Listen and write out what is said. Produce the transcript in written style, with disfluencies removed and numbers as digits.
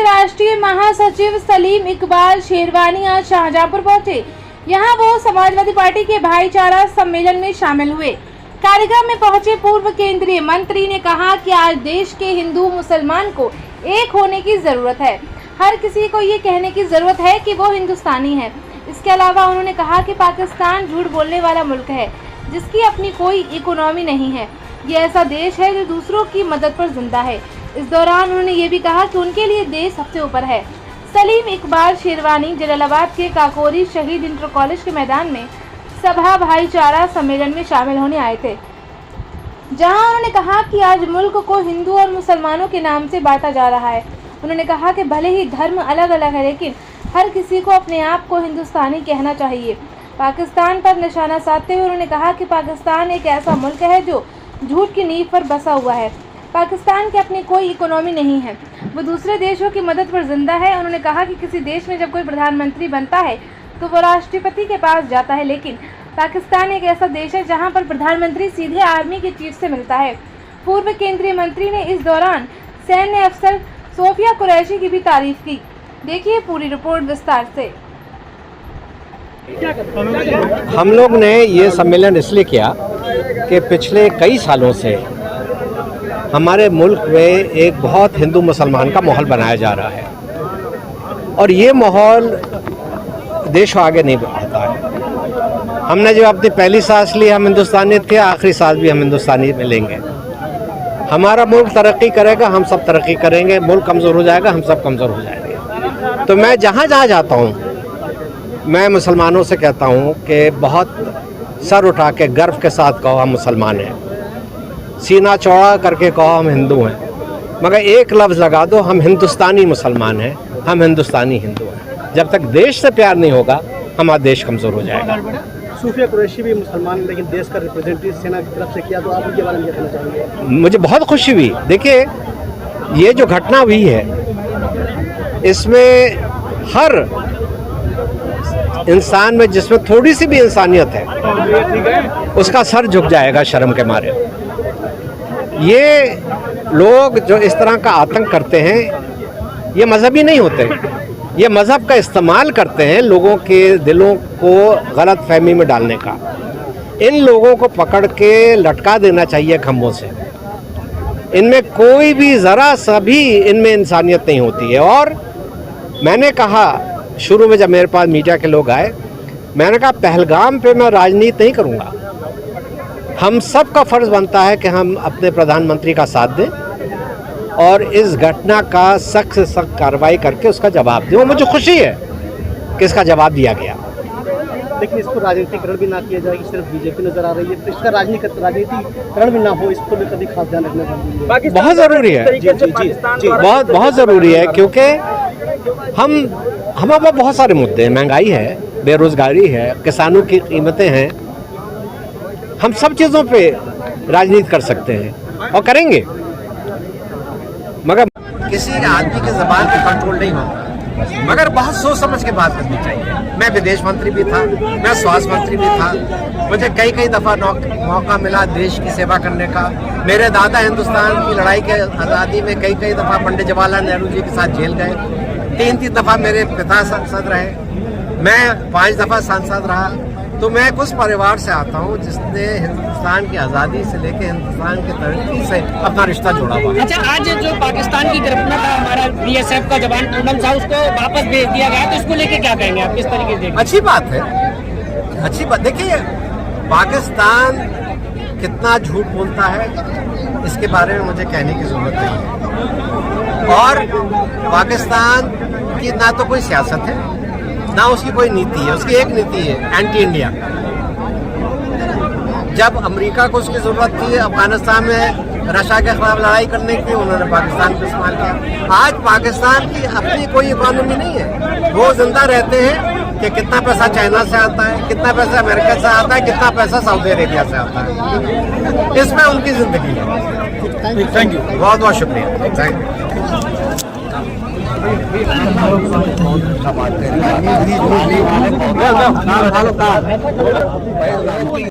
राष्ट्रीय महासचिव सलीम इकबाल शेरवानी आज शाहजहांपुर पहुंचे। यहां वो समाजवादी पार्टी के भाईचारा सम्मेलन में शामिल हुए। कार्यक्रम में पहुंचे पूर्व केंद्रीय मंत्री ने कहा कि आज देश के हिंदू मुसलमान को एक होने की जरूरत है। हर किसी को ये कहने की जरूरत है कि वो हिंदुस्तानी है। इसके अलावा उन्होंने कहा कि पाकिस्तान झूठ बोलने वाला मुल्क है जिसकी अपनी कोई इकोनॉमी नहीं है। ये ऐसा देश है जो दूसरों की मदद पर जिंदा है। इस दौरान उन्होंने ये भी कहा कि उनके लिए देश सबसे ऊपर है। सलीम इकबाल शेरवानी जलालाबाद के काकोरी शहीद इंटर कॉलेज के मैदान में सभा भाईचारा सम्मेलन में शामिल होने आए थे, जहां उन्होंने कहा कि आज मुल्क को हिंदू और मुसलमानों के नाम से बांटा जा रहा है। उन्होंने कहा कि भले ही धर्म अलग अलग है, लेकिन हर किसी को अपने आप को हिंदुस्तानी कहना चाहिए। पाकिस्तान पर निशाना साधते हुए उन्होंने कहा कि पाकिस्तान एक ऐसा मुल्क है जो झूठ की नींव पर बसा हुआ है। पाकिस्तान की अपनी कोई इकोनॉमी नहीं है, वो दूसरे देशों की मदद पर जिंदा है। उन्होंने कहा कि किसी देश में जब कोई प्रधानमंत्री बनता है तो वो राष्ट्रपति के पास जाता है, लेकिन पाकिस्तान एक ऐसा देश है जहां पर प्रधानमंत्री सीधे आर्मी के चीफ से मिलता है। पूर्व केंद्रीय मंत्री ने इस दौरान सैन्य अफसर सोफिया कुरैशी की भी तारीफ की। देखिए पूरी रिपोर्ट विस्तार से। हम लोग ने ये सम्मेलन इसलिए किया कि पिछले कई सालों से हमारे मुल्क में एक बहुत हिंदू मुसलमान का माहौल बनाया जा रहा है और ये माहौल देश को आगे नहीं बढ़ता है। हमने जो अपनी पहली सांस ली हम हिंदुस्तानी थे, आखिरी सांस भी हम हिंदुस्तानी में लेंगे। हमारा मुल्क तरक्की करेगा, हम सब तरक्की करेंगे। मुल्क कमज़ोर हो जाएगा, हम सब कमज़ोर हो जाएंगे। तो मैं जहाँ जहाँ जाता हूँ मैं मुसलमानों से कहता हूँ कि बहुत सर उठा के गर्व के साथ कहो हम मुसलमान हैं, सीना चौड़ा करके कहो हम हिंदू हैं, मगर एक लफ्ज़ लगा दो हम हिंदुस्तानी मुसलमान हैं, हम हिंदुस्तानी हिंदू हैं। जब तक देश से प्यार नहीं होगा हमारा देश कमज़ोर हो जाएगा। सूफिया कुरैशी भी मुसलमान लेकिन देश का रिप्रेजेंटेटिव सेना की तरफ से किया, तो आप उनके बारे में क्या कहना चाहेंगे? मुझे बहुत खुशी हुई। देखिए ये जो घटना हुई है इसमें हर इंसान में जिसमें थोड़ी सी भी इंसानियत है उसका सर झुक जाएगा शर्म के मारे। ये लोग जो इस तरह का आतंक करते हैं ये मजहबी नहीं होते, ये मज़हब का इस्तेमाल करते हैं लोगों के दिलों को गलत फहमी में डालने का। इन लोगों को पकड़ के लटका देना चाहिए खंभों से। इनमें कोई भी ज़रा सा भी इनमें इंसानियत नहीं होती है। और मैंने कहा शुरू में जब मेरे पास मीडिया के लोग आए, मैंने कहा पहलगाम पे मैं राजनीति नहीं करूँगा। हम सब का फ़र्ज़ बनता है कि हम अपने प्रधानमंत्री का साथ दें और इस घटना का सख्त से सख्त कार्रवाई करके उसका जवाब दें। मुझे खुशी है कि इसका जवाब दिया गया। लेकिन इसको राजनीतिकरण भी ना किया जाए कि सिर्फ बीजेपी नजर आ रही है, तो इसका राजनीतिकरण भी ना हो, इसको भी कभी खास ध्यान रखना चाहिए। बहुत ज़रूरी है जी, बहुत ज़रूरी है, क्योंकि हमारे पास बहुत सारे मुद्दे हैं। महंगाई है, बेरोज़गारी है, किसानों की कीमतें हैं। हम सब चीज़ों पे राजनीति कर सकते हैं और करेंगे, मगर किसी आदमी के ज़बान पे कंट्रोल नहीं होता, मगर बहुत सोच समझ के बात करनी चाहिए। मैं विदेश मंत्री भी था, मैं स्वास्थ्य मंत्री भी था, मुझे कई दफ़ा मौका मिला देश की सेवा करने का। मेरे दादा हिंदुस्तान की लड़ाई के आज़ादी में कई दफ़ा पंडित जवाहरलाल नेहरू जी के साथ जेल गए। 3 दफ़ा मेरे पिता सांसद रहे, मैं 5 दफ़ा सांसद रहा। तो मैं उस परिवार से आता हूँ जिसने हिंदुस्तान की आज़ादी से लेकर हिंदुस्तान की तरक्की से अपना रिश्ता जोड़ा हुआ। अच्छा, आज जो पाकिस्तान की गिरफ्तार था हमारा बीएसएफ का जवान पूनम साहू, उसको वापस भेज दिया गया, तो इसको लेके क्या कहेंगे आप? किस तरीके से? अच्छी बात है, अच्छी बात। देखिए पाकिस्तान कितना झूठ बोलता है इसके बारे में मुझे कहने की ज़रूरत नहीं है। और पाकिस्तान की ना तो कोई सियासत है ना उसकी कोई नीति है। उसकी एक नीति है एंटी इंडिया। जब अमेरिका को उसकी ज़रूरत थी अफगानिस्तान में रशिया के खिलाफ लड़ाई करने की, उन्होंने पाकिस्तान को इस्तेमाल किया। आज पाकिस्तान की अपनी कोई इकोनॉमी नहीं है। वो जिंदा रहते हैं कि कितना पैसा चाइना से आता है, कितना पैसा अमेरिका से आता है, कितना पैसा सऊदी अरेबिया से आता है। इसमें उनकी ज़िंदगी है। थैंक यू, बहुत बहुत शुक्रिया। Thank you.